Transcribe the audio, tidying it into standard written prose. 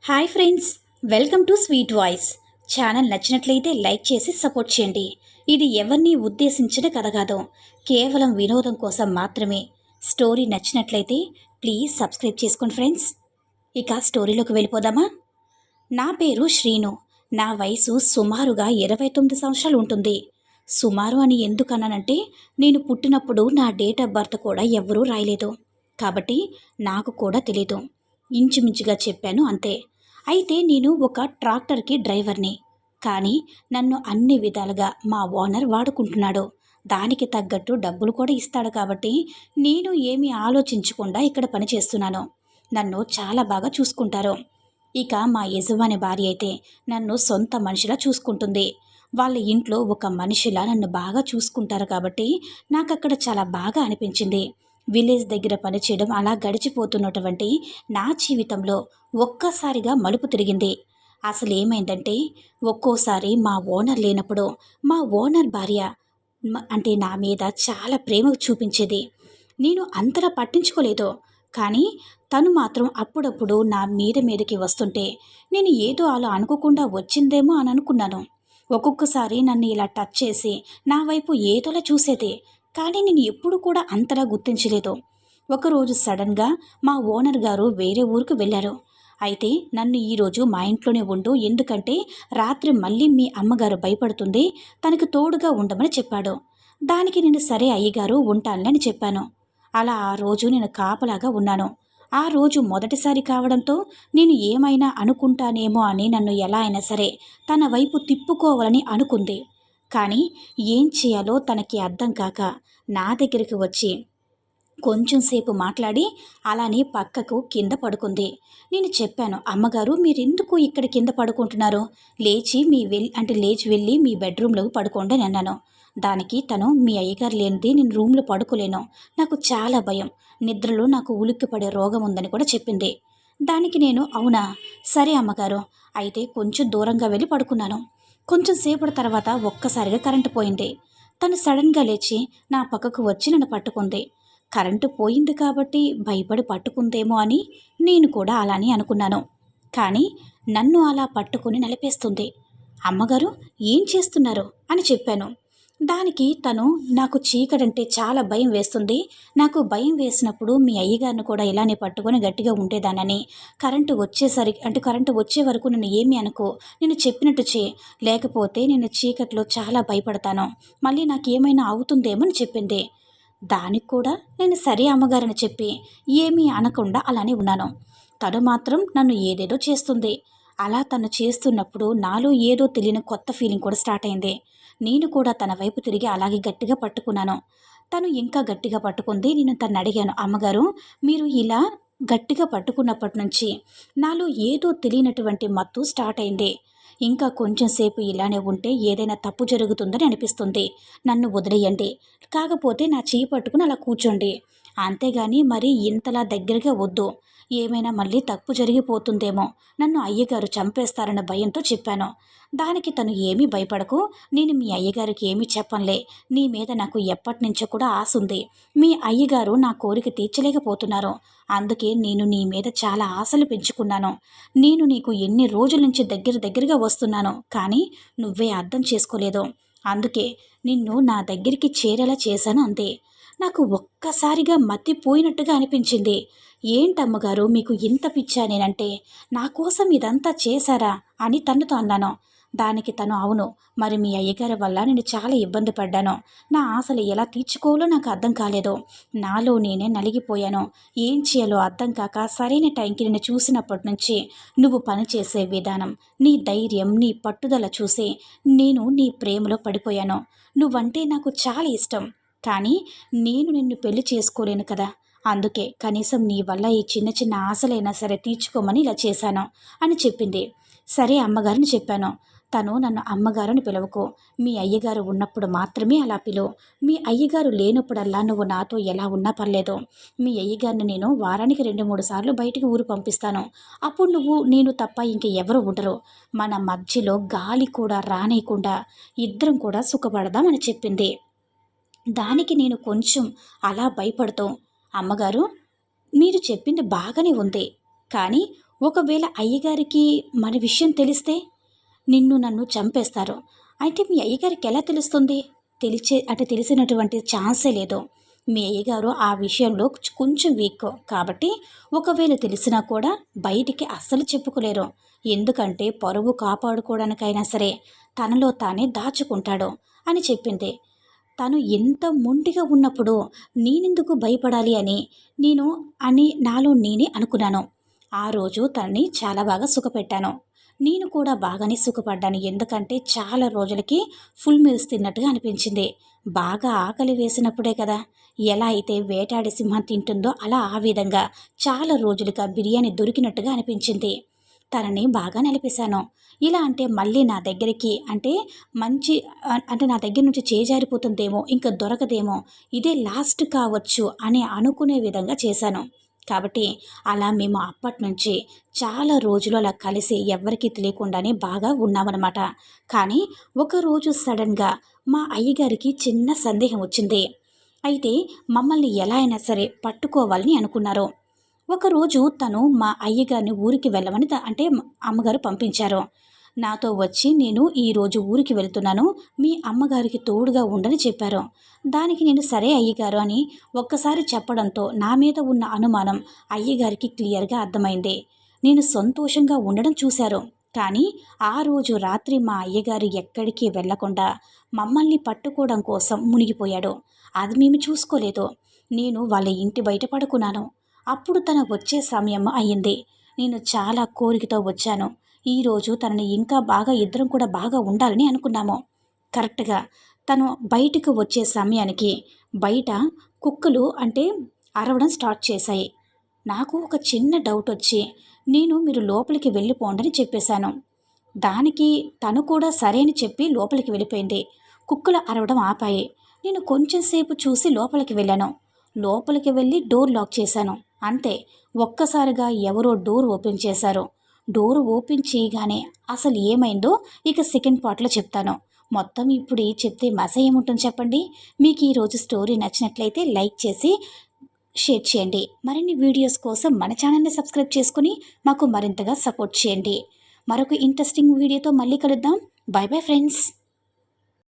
Hi friends, welcome to sweet voice. Channel నచ్చినట్లయితే like చేసి support చేయండి. ఇది ఎవరిని ఉద్దేశించిన కథ కాదు, కేవలం వినోదం కోసం మాత్రమే. స్టోరీ నచ్చినట్లయితే ప్లీజ్ సబ్స్క్రైబ్ చేసుకోండి ఫ్రెండ్స్. ఇక స్టోరీలోకి వెళ్ళిపోదామా? నా పేరు శ్రీను. నా వయసు సుమారుగా 29 సంవత్సరాలు ఉంటుంది. సుమారు అని ఎందుకన్నానంటే, నేను పుట్టినప్పుడు నా డేట్ ఆఫ్ బర్త్ కూడా ఎవ్వరూ రాయలేదు, కాబట్టి నాకు కూడా తెలీదు. ఇంచుమించుగా చెప్పాను అంతే. అయితే నేను ఒక ట్రాక్టర్కి డ్రైవర్ని. కానీ నన్ను అన్ని విధాలుగా మా ఓనర్ వాడుకుంటున్నాడు. దానికి తగ్గట్టు డబ్బులు కూడా ఇస్తాడు, కాబట్టి నేను ఏమీ ఆలోచించకుండా ఇక్కడ పనిచేస్తున్నాను. నన్ను చాలా బాగా చూసుకుంటారు. ఇక మా యజమాని భార్య అయితే నన్ను సొంత మనిషిలా చూసుకుంటుంది. వాళ్ళ ఇంట్లో ఒక మనిషిలా నన్ను బాగా చూసుకుంటారు, కాబట్టి నాకు అక్కడ చాలా బాగా అనిపించింది. విలేజ్ దగ్గర పనిచేయడం అలా గడిచిపోతున్నటువంటి నా జీవితంలో ఒక్కసారిగా మలుపు తిరిగింది. అసలు ఏమైందంటే, ఒక్కోసారి మా ఓనర్ లేనప్పుడు మా ఓనర్ భార్య అంటే నా మీద చాలా ప్రేమ చూపించేది. నేను అంతలా పట్టించుకోలేదు, కానీ తను మాత్రం అప్పుడప్పుడు నా మీదకి వస్తుంటే నేను ఏదో అలా అనుకోకుండా వచ్చిందేమో అని అనుకున్నాను. ఒక్కొక్కసారి నన్ను ఇలా టచ్ చేసి నా వైపు ఏదోలా చూసేది, కానీ నేను ఎప్పుడు కూడా అంతలా గుర్తించలేదు. ఒకరోజు సడన్గా మా ఓనర్ గారు వేరే ఊరికి వెళ్ళారు. అయితే నన్ను ఈరోజు మా ఇంట్లోనే ఉండు, ఎందుకంటే రాత్రి మళ్ళీ మీ అమ్మగారు భయపడుతుంది, తనకు తోడుగా ఉండమని చెప్పాడు. దానికి నేను సరే అయ్యగారు ఉంటానని చెప్పాను. అలా ఆ రోజు నేను కాపలాగా ఉన్నాను. ఆ రోజు మొదటిసారి కావడంతో నేను ఏమైనా అనుకుంటానేమో అని నన్ను ఎలా అయినా సరే తన వైపు తిప్పుకోవాలని అనుకుంది. కానీ ఏం చేయాలో తనకి అర్థం కాక నా దగ్గరికి వచ్చి కొంచెం సేపు మాట్లాడి అలానే పక్కకు కింద పడుకుంది. నేను చెప్పాను, అమ్మగారు మీరెందుకు ఇక్కడ కింద పడుకుంటున్నారు? లేచి లేచి వెళ్ళి మీ బెడ్రూమ్లో పడుకోండి అని అన్నాను. దానికి తను, మీ అయ్యగారు లేనిది నేను రూమ్లో పడుకోలేను, నాకు చాలా భయం, నిద్రలో నాకు ఉలిక్కిపడే రోగం ఉందని కూడా చెప్పింది. దానికి నేను, అవునా, సరే అమ్మగారు, అయితే కొంచెం దూరంగా వెళ్ళి పడుకున్నాను. కొంచెం సేపటి తర్వాత ఒక్కసారిగా కరెంటు పోయింది. తను సడన్గా లేచి నా పక్కకు వచ్చి నన్ను పట్టుకుంది. కరెంటు పోయింది కాబట్టి భయపడి పట్టుకుందేమో అని నేను కూడా అలానే అనుకున్నాను. కానీ నన్ను అలా పట్టుకుని నలిపేస్తుంది. అమ్మగారు ఏం చేస్తున్నారు అని చెప్పాను. దానికి తను, నాకు చీకటంటే చాలా భయం వేస్తుంది, నాకు భయం వేసినప్పుడు మీ అయ్యగారిని కూడా ఇలానే పట్టుకొని గట్టిగా ఉండేదానని, కరెంటు వచ్చే వరకు నన్ను ఏమీ అనుకో, నేను చెప్పినట్టు చే, లేకపోతే నేను చీకట్లో చాలా భయపడతాను, మళ్ళీ నాకు ఏమైనా అవుతుందేమో అని చెప్పింది. దానికి కూడా నేను సరే అమ్మగారని చెప్పి ఏమీ అనకుండా అలానే ఉన్నాను. తను మాత్రం నన్ను ఏదేదో చేస్తుంది. అలా తను చేస్తున్నప్పుడు నాలో ఏదో తెలియని కొత్త ఫీలింగ్ కూడా స్టార్ట్ అయింది. నేను కూడా తన వైపు తిరిగి అలాగే గట్టిగా పట్టుకున్నాను. తను ఇంకా గట్టిగా పట్టుకుంది. నేను తను అడిగాను, అమ్మగారు మీరు ఇలా గట్టిగా పట్టుకున్నప్పటి నుంచి నాలో ఏదో తెలియనటువంటి మత్తు స్టార్ట్ అయింది. ఇంకా కొంచెం సేపు ఇలానే ఉంటే ఏదైనా తప్పు జరుగుతుందని అనిపిస్తుంది, నన్ను వదిలేయండి, కాకపోతే నా చేయి పట్టుకుని అలా కూర్చోండి, అంతేగాని మరి ఇంతలా దగ్గరగా వద్దు, ఏమైనా మళ్ళీ తప్పు జరిగిపోతుందేమో, నన్ను అయ్యగారు చంపేస్తారన్న భయంతో చెప్పాను. దానికి తను, ఏమీ భయపడకు, నేను మీ అయ్యగారికి ఏమీ చెప్పనులే, నీ మీద నాకు ఎప్పటి నుంచో కూడా ఆశ ఉంది, మీ అయ్యగారు నా కోరిక తీర్చలేకపోతున్నారు, అందుకే నేను నీ మీద చాలా ఆశలు పెంచుకున్నాను, నేను నీకు ఎన్ని రోజుల నుంచి దగ్గరగా వస్తున్నాను, కానీ నువ్వే అర్థం చేసుకోలేదు, అందుకే నిన్ను నా దగ్గరికి చేరేలా చేశాను అంతే. నాకు ఒక్కసారిగా మతిపోయినట్టుగా అనిపించింది. ఏంటమ్మగారు మీకు ఇంత పిచ్చా నేనంటే, నా కోసం ఇదంతా చేశారా అని తనతో అన్నాను. దానికి తను, అవును, మరి మీ అయ్యగారి వల్ల నేను చాలా ఇబ్బంది పడ్డాను, నా ఆశలు ఎలా తీర్చుకోవాలో నాకు అర్థం కాలేదు, నాలో నేనే నలిగిపోయాను, ఏం చేయాలో అర్థం కాక సరైన టైంకి నేను చూసినప్పటి నుంచి నువ్వు పనిచేసే విధానం, నీ ధైర్యం, నీ పట్టుదల చూసి నేను నీ ప్రేమలో పడిపోయాను. నువ్వంటే నాకు చాలా ఇష్టం, కానీ నేను నిన్ను పెళ్లి చేసుకోలేను కదా, అందుకే కనీసం నీ వల్ల ఈ చిన్న చిన్న ఆశలైనా సరే తీర్చుకోమని ఇలా చేశాను అని చెప్పింది. సరే అమ్మగారిని చెప్పాను. తను, నన్ను అమ్మగారిని పిలవకు, మీ అయ్యగారు ఉన్నప్పుడు మాత్రమే అలా పిలువు, మీ అయ్యగారు లేనప్పుడల్లా నువ్వు నాతో ఎలా ఉన్నా పర్లేదు, మీ అయ్యగారిని నేను వారానికి 2-3 సార్లు బయటికి ఊరు పంపిస్తాను, అప్పుడు నువ్వు నేను తప్ప ఇంక ఎవరు ఉండరు, మన మధ్యలో గాలి కూడా రానేయకుండా ఇద్దరం కూడా సుఖపడదామని చెప్పింది. దానికి నేను కొంచెం అలా భయపడుతూ, అమ్మగారు మీరు చెప్పింది బాగానే ఉంది, కానీ ఒకవేళ అయ్యగారికి మన విషయం తెలిస్తే నిన్ను నన్ను చంపేస్తారు. అయితే మీ అయ్యగారికి ఎలా తెలుస్తుంది? తెలిసినటువంటి ఛాన్సే లేదు. మీ అయ్యగారు ఆ విషయంలో కొంచెం వీక్ కాబట్టి ఒకవేళ తెలిసినా కూడా బయటికి అస్సలు చెప్పుకోలేరు. ఎందుకంటే పరువు కాపాడుకోవడానికైనా సరే తనలో తానే దాచుకుంటాడు అని చెప్పింది. తను ఎంత మొండిగా ఉన్నప్పుడు నేనెందుకు భయపడాలి అని నాలో నేనే అనుకున్నాను. ఆ రోజు తనని చాలా బాగా సుఖపెట్టాను. నేను కూడా బాగానే సుఖపడ్డాను. ఎందుకంటే చాలా రోజులకి ఫుల్ మీల్స్ తిన్నట్టుగా అనిపించింది. బాగా ఆకలి వేసినప్పుడే కదా ఎలా అయితే వేటాడి సింహం తింటుందో అలా ఆ విధంగా చాలా రోజులుగా బిర్యానీ దొరికినట్టుగా అనిపించింది. తనని బాగా నలిపేశాను. ఇలా అంటే మళ్ళీ నా దగ్గరికి మంచి అంటే నా దగ్గర నుంచి చేజారిపోతుందేమో, ఇంకా దొరకదేమో, ఇదే లాస్ట్ కావచ్చు అని అనుకునే విధంగా చేశాను. కాబట్టి అలా మేము అప్పటినుంచి చాలా రోజులు అలా కలిసి ఎవ్వరికీ తెలియకుండానే బాగా ఉన్నామన్నమాట. కానీ ఒకరోజు సడన్గా మా అయ్యగారికి చిన్న సందేహం వచ్చింది. అయితే మమ్మల్ని ఎలా అయినా సరే పట్టుకోవాలని అనుకున్నారు. ఒకరోజు తను మా అయ్యగారిని ఊరికి వెళ్ళమని అమ్మగారు పంపించారు. నాతో వచ్చి నేను ఈరోజు ఊరికి వెళ్తున్నాను, మీ అమ్మగారికి తోడుగా ఉండని చెప్పారు. దానికి నేను సరే అయ్యగారు అని ఒక్కసారి చెప్పడంతో నా మీద ఉన్న అనుమానం అయ్యగారికి క్లియర్గా అర్థమైంది. నేను సంతోషంగా ఉండడం చూశారు. కానీ ఆ రోజు రాత్రి మా అయ్యగారు ఎక్కడికి వెళ్లకుండా మమ్మల్ని పట్టుకోవడం కోసం మునిగిపోయాడు. అది మేము చూసుకోలేదు. నేను వాళ్ళ ఇంటి బయట పడుకున్నాను. అప్పుడు తను వచ్చే సమయం అయ్యింది. నేను చాలా కోరికతో వచ్చాను. ఈరోజు తనని ఇంకా బాగా ఇద్దరం కూడా బాగా ఉండాలని అనుకున్నాము. కరెక్ట్గా తను బయటకు వచ్చే సమయానికి బయట కుక్కలు అరవడం స్టార్ట్ చేశాయి. నాకు ఒక చిన్న డౌట్ వచ్చి మీరు లోపలికి వెళ్ళిపోండి చెప్పేశాను. దానికి తను కూడా సరే అని చెప్పి లోపలికి వెళ్ళిపోయింది. కుక్కలు అరవడం ఆపాయి. నేను కొంచెం సేపు చూసి లోపలికి వెళ్ళాను. లోపలికి వెళ్ళి డోర్ లాక్ చేశాను. అంతే, ఒక్కసారిగా ఎవరో డోర్ ఓపెన్ చేశారు. డోర్ ఓపెన్ చేయగానే అసలు ఏమైందో ఇక సెకండ్ పార్ట్లో చెప్తాను. మొత్తం ఇప్పుడు చెప్తే మజా ఏముంటుంది చెప్పండి. మీకు ఈరోజు స్టోరీ నచ్చినట్లయితే లైక్ చేసి షేర్ చేయండి. మరిన్ని వీడియోస్ కోసం మన ఛానల్ని సబ్స్క్రైబ్ చేసుకుని మాకు మరింతగా సపోర్ట్ చేయండి. మరొక ఇంట్రెస్టింగ్ వీడియోతో మళ్ళీ కలుద్దాం. Bye bye friends.